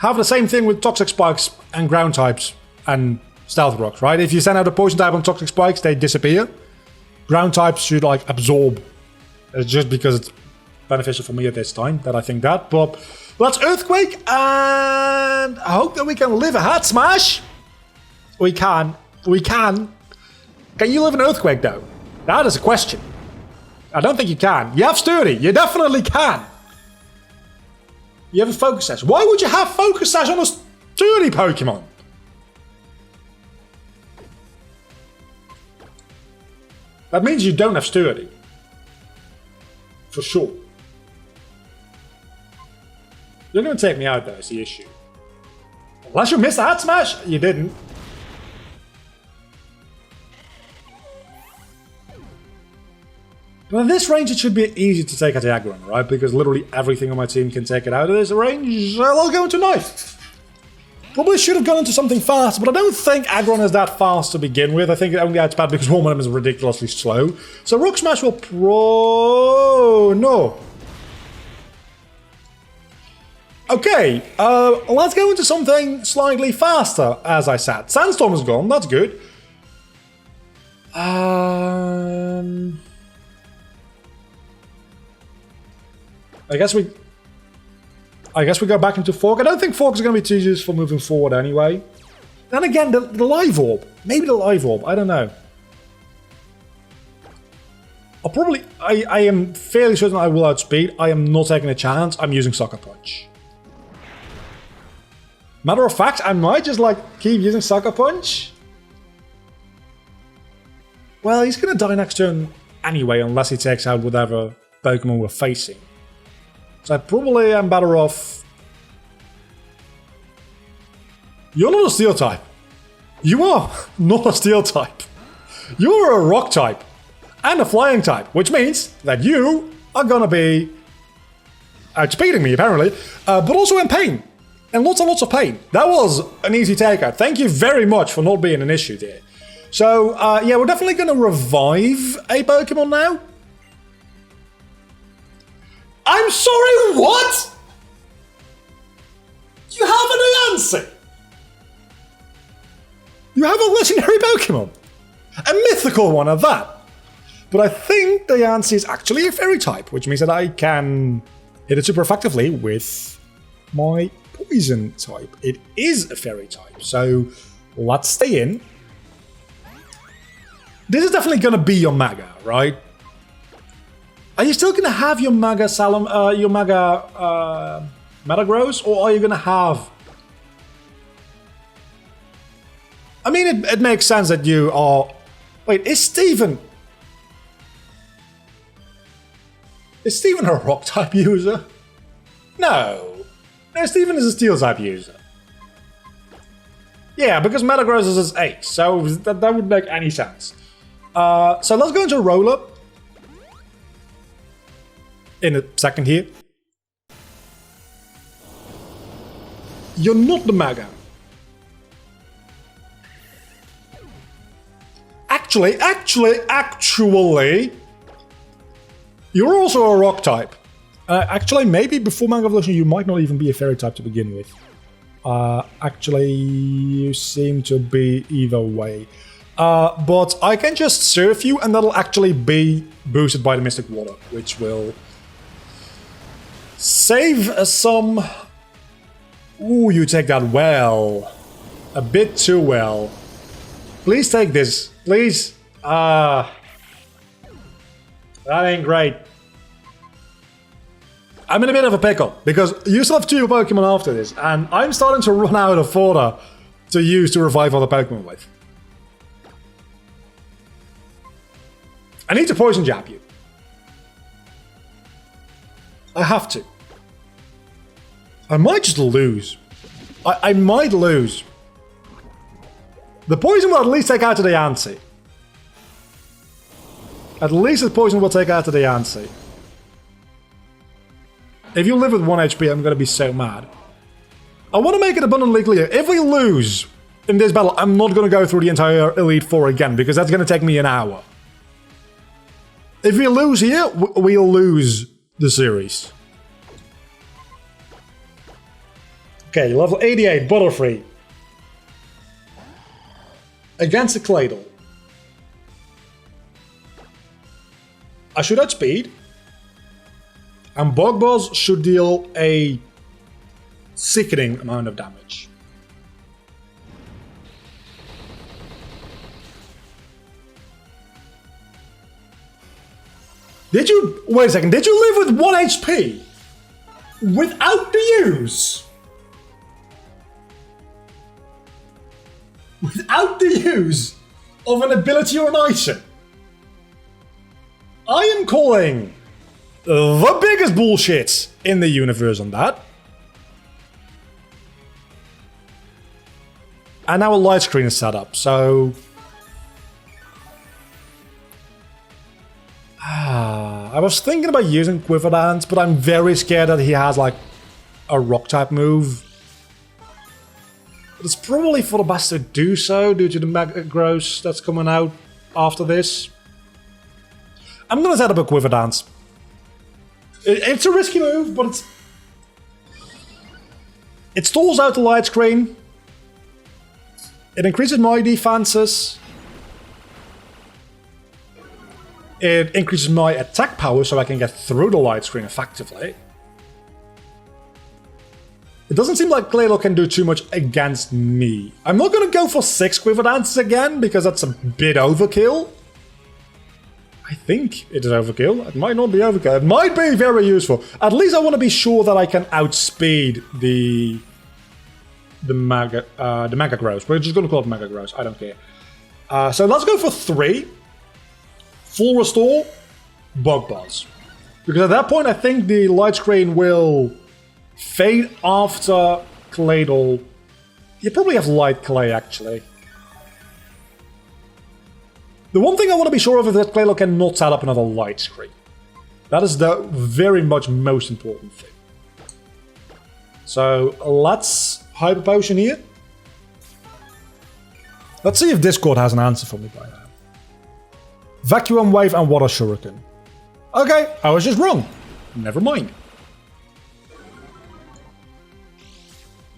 the same thing with Toxic Spikes and Ground types and Stealth Rocks, right? If you send out a Poison type on Toxic Spikes, they disappear. Ground types should like absorb. It's just because it's beneficial for me at this time that I think that. But let's Earthquake and I hope that we can live a Heart Smash. We can. We can. Can you live an Earthquake though? That is a question. I don't think you can. You have Sturdy. You definitely can. You have a Focus Sash. Why would you have Focus Sash on a Sturdy Pokemon? That means you don't have Sturdy. For sure. You're going to take me out though, is the issue. Unless you missed a Heart Smash. You didn't. But at this range, it should be easy to take out the Agron, right? Because literally everything on my team can take it out of this range. I'll go into Knife. Probably should have gone into something fast, but I don't think Agron is that fast to begin with. I think it only outspeed because one of them is ridiculously slow. So Rock Smash will no. Okay, let's go into something slightly faster, as I said. Sandstorm is gone, that's good. I guess we go back into Fork. I don't think Fork is going to be too useful moving forward anyway. Then again, the Live Orb. Maybe the Live Orb. I don't know. I'll probably... I am fairly certain I will outspeed. I am not taking a chance. I'm using Sucker Punch. Matter of fact, I might just like keep using Sucker Punch. Well, he's going to die next turn anyway, unless he takes out whatever Pokemon we're facing. So I probably am better off... You're not a Steel type. You are not a Steel type. You're a Rock type. And a Flying type. Which means that you are gonna be... outspeeding me, apparently. But also in pain. And lots and lots of pain. That was an easy takeout. Thank you very much for not being an issue there. So, yeah, we're definitely gonna revive a Pokemon now. I'm sorry, what? You have an Eyansi? You have a legendary Pokemon? A mythical one at that. But I think the Eyansi is actually a Fairy type, which means that I can hit it super effectively with my Poison type. It is a Fairy type, so let's stay in. This is definitely going to be your Mega, right? Are you still going to have your Mega Metagross, or are you gonna have... I mean, it makes sense that you are... Wait, is Steven a Rock-type user? No. No, Steven is a Steel-type user. Yeah, because Metagross is his ace, so that would make any sense. So let's go into Roll-Up. In a second here. You're not the Mega. Actually, you're also a Rock type. Actually, maybe before Mega Evolution, you might not even be a Fairy type to begin with. Actually, you seem to be either way. But I can just Surf you, and that'll actually be boosted by the Mystic Water, which will save some... Ooh, you take that well. A bit too well. Please take this. Please. That ain't great. I'm in a bit of a pickle, because you still have 2 Pokemon after this, and I'm starting to run out of fodder to use to revive other Pokemon with. I need to Poison Jab you. I have to. I might just lose. I might lose. The poison will at least take out the Yancy. At least the poison will take out the Yancy. If you live with 1 HP, I'm gonna be so mad. I want to make it abundantly clear. If we lose in this battle, I'm not gonna go through the entire Elite Four again, because that's gonna take me an hour. If we lose here, we'll lose the series. Okay, level 88, Butterfree. Against the Claydol. I should outspeed. And Bug Buzz should deal a sickening amount of damage. Did you... Wait a second, did you live with 1 HP? Without the use? Without the use of an ability or an item? I am calling the biggest bullshit in the universe on that. And now a light screen is set up, so... I was thinking about using Quiver Dance, but I'm very scared that he has like a rock type move. But it's probably for the best to do so due to the Mega Gross that's coming out after this. I'm gonna set up a Quiver Dance. It's a risky move, but it stalls out the light screen. It increases my defenses. It increases my attack power so I can get through the light screen effectively. It doesn't seem like Claydol can do too much against me. I'm not going to go for 6 Quiver Dances again, because that's a bit overkill. I think it is overkill. It might not be overkill. It might be very useful. At least I want to be sure that I can outspeed the Mega Gross. We're just going to call it Mega Gross. I don't care. So let's go for 3. Full Restore, Bug Buzz. Because at that point, I think the light screen will fade after Claydol. You probably have Light Clay, actually. The one thing I want to be sure of is that Claydol cannot set up another light screen. That is the very much most important thing. So let's Hyper Potion here. Let's see if Discord has an answer for me by now. Vacuum Wave and Water Shuriken. Okay, I was just wrong. Never mind.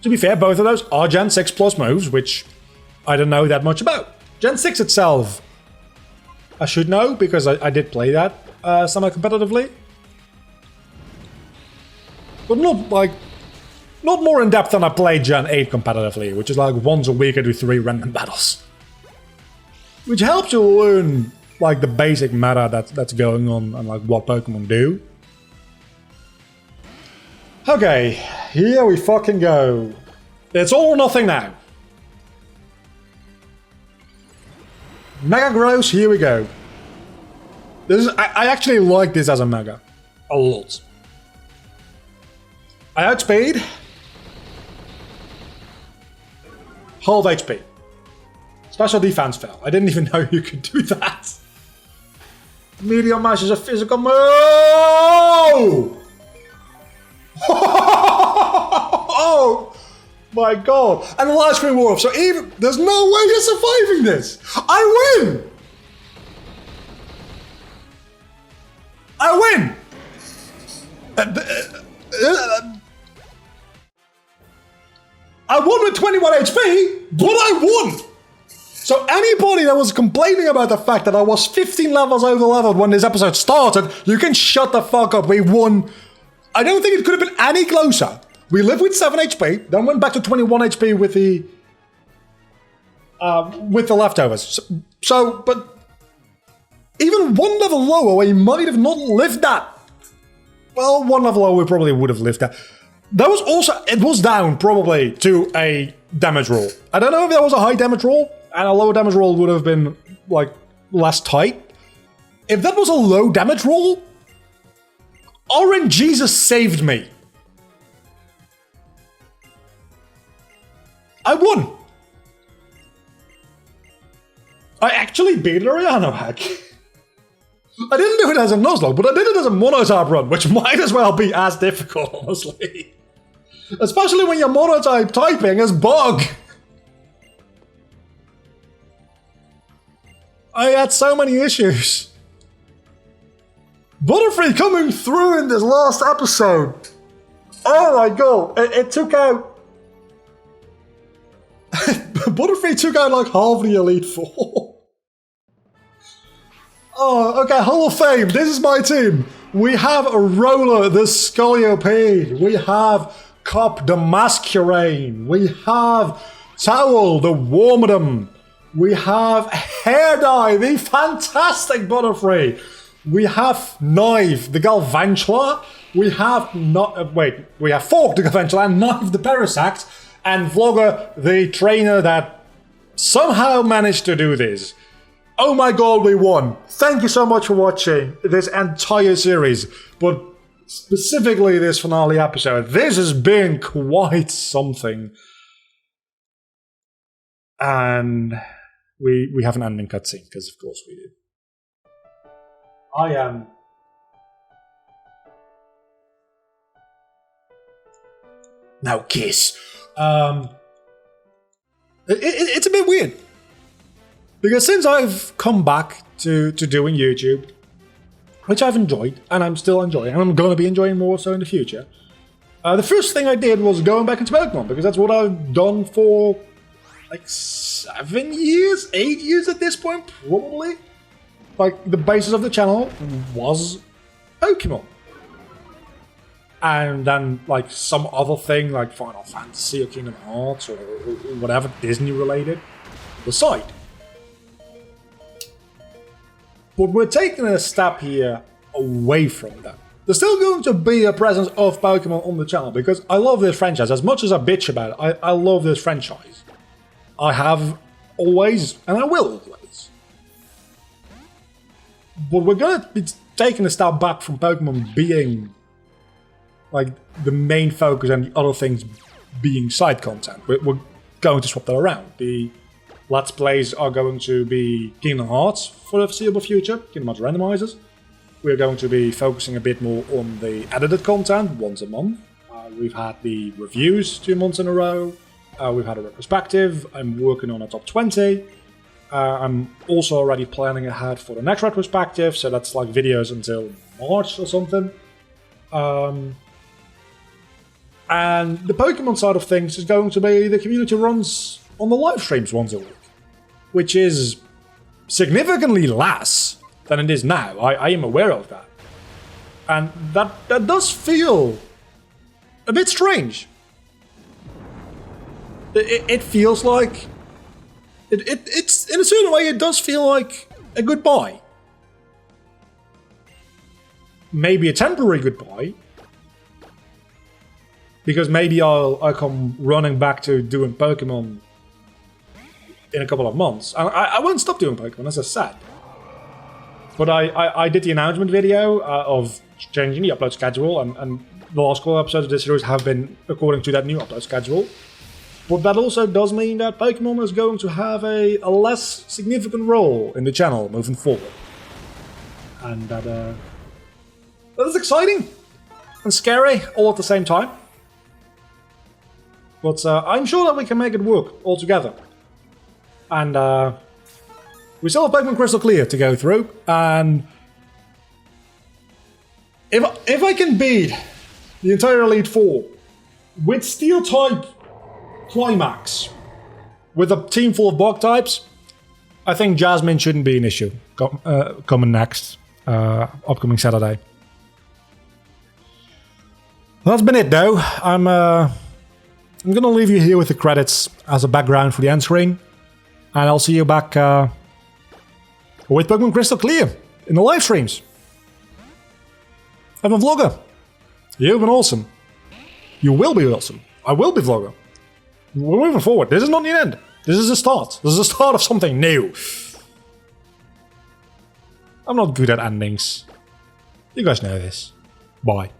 To be fair, both of those are Gen 6 plus moves, which I don't know that much about. Gen 6 itself, I should know, because I did play that somewhat competitively. But not more in depth than I played Gen 8 competitively, which is like once a week I do 3 random battles. Which helps you learn like the basic meta that's going on and like what Pokemon do. Okay, here we fucking go. It's all or nothing now. Mega Gross, here we go. I actually like this as a Mega. A lot. I outspeed. Half HP. Special defense fell. I didn't even know you could do that. Medium Mash is a physical move! Oh my god. And the live screen warp. So even there's no way you're surviving this. I win! I win! I won with 21 HP, but I won! So anybody that was complaining about the fact that I was 15 levels over leveled when this episode started, you can shut the fuck up. We won. I don't think it could have been any closer. We lived with 7 HP, then went back to 21 HP with the leftovers. But even one level lower, we might have not lived that. Well, one level lower, we probably would have lived that. That was also, it was down probably to a damage roll. I don't know if that was a high damage roll, and a low damage roll would have been like less tight. If that was a low damage roll, RNGesus saved me. I won. I actually beat Ariano Hack. I didn't do it as a Nuzlocke, but I did it as a Monotype run, which might as well be as difficult, honestly. Especially when your Monotype typing is bug. I had so many issues. Butterfree coming through in this last episode. Oh my god, it took out... Butterfree took out like half the Elite Four. Oh, okay, Hall of Fame, this is my team. We have a Roller, the Scoliopede. We have Cop, the Masquerain. We have Towel, the Wormadam. We have Hair Dye, the fantastic Butterfree. We have Knife, the Galvantula. We have we have Fork, the Galvantula, and Knife, the Parasact, and Vlogger, the trainer that somehow managed to do this. Oh my god, we won. Thank you so much for watching this entire series, but specifically this finale episode. This has been quite something. And we have an ending cutscene, because of course we do. I am... Now kiss. It's a bit weird. Because since I've come back to doing YouTube, which I've enjoyed, and I'm still enjoying, and I'm going to be enjoying more so in the future, the first thing I did was going back into Pokemon, because that's what I've done for like 7 years, 8 years at this point, probably. Like, the basis of the channel was Pokemon. And then, like, some other thing, like Final Fantasy or Kingdom Hearts or whatever Disney related, the side. But we're taking a step here away from that. There's still going to be a presence of Pokemon on the channel because I love this franchise. As much as I bitch about it, I love this franchise. I have always, and I will always. But we're going to be taking a step back from Pokemon being like the main focus and the other things being side content. We're going to swap that around. The Let's Plays are going to be Kingdom Hearts for the foreseeable future, Kingdom Hearts randomizers. We're going to be focusing a bit more on the edited content once a month. We've had the reviews 2 months in a row. We've had a retrospective. I'm working on a top 20. I'm also already planning ahead for the next retrospective, so that's like videos until March or something. And the Pokemon side of things is going to be the community runs on the live streams once a week, which is significantly less than it is now. I am aware of that. And that does feel a bit strange. It feels like... It's in a certain way, it does feel like a goodbye. Maybe a temporary goodbye. Because maybe I'll come running back to doing Pokemon in a couple of months. I won't stop doing Pokemon, as I said. But I did the announcement video of changing the upload schedule, and the last couple episodes of this series have been according to that new upload schedule. But that also does mean that Pokemon is going to have a less significant role in the channel moving forward. And that is exciting and scary all at the same time. But I'm sure that we can make it work all together. And we still have Pokemon Crystal Clear to go through. And if I can beat the entire Elite Four with Steel type Climax, with a team full of Bug types, I think Jasmine shouldn't be an issue coming next, upcoming Saturday. That's been it though. I'm gonna leave you here with the credits as a background for the end screen, and I'll see you back with Pokemon Crystal Clear in the live streams. I'm a vlogger. You've been awesome. You will be awesome. I will be vlogger. We're moving forward. This is not the end. This is the start. This is the start of something new. I'm not good at endings. You guys know this. Bye.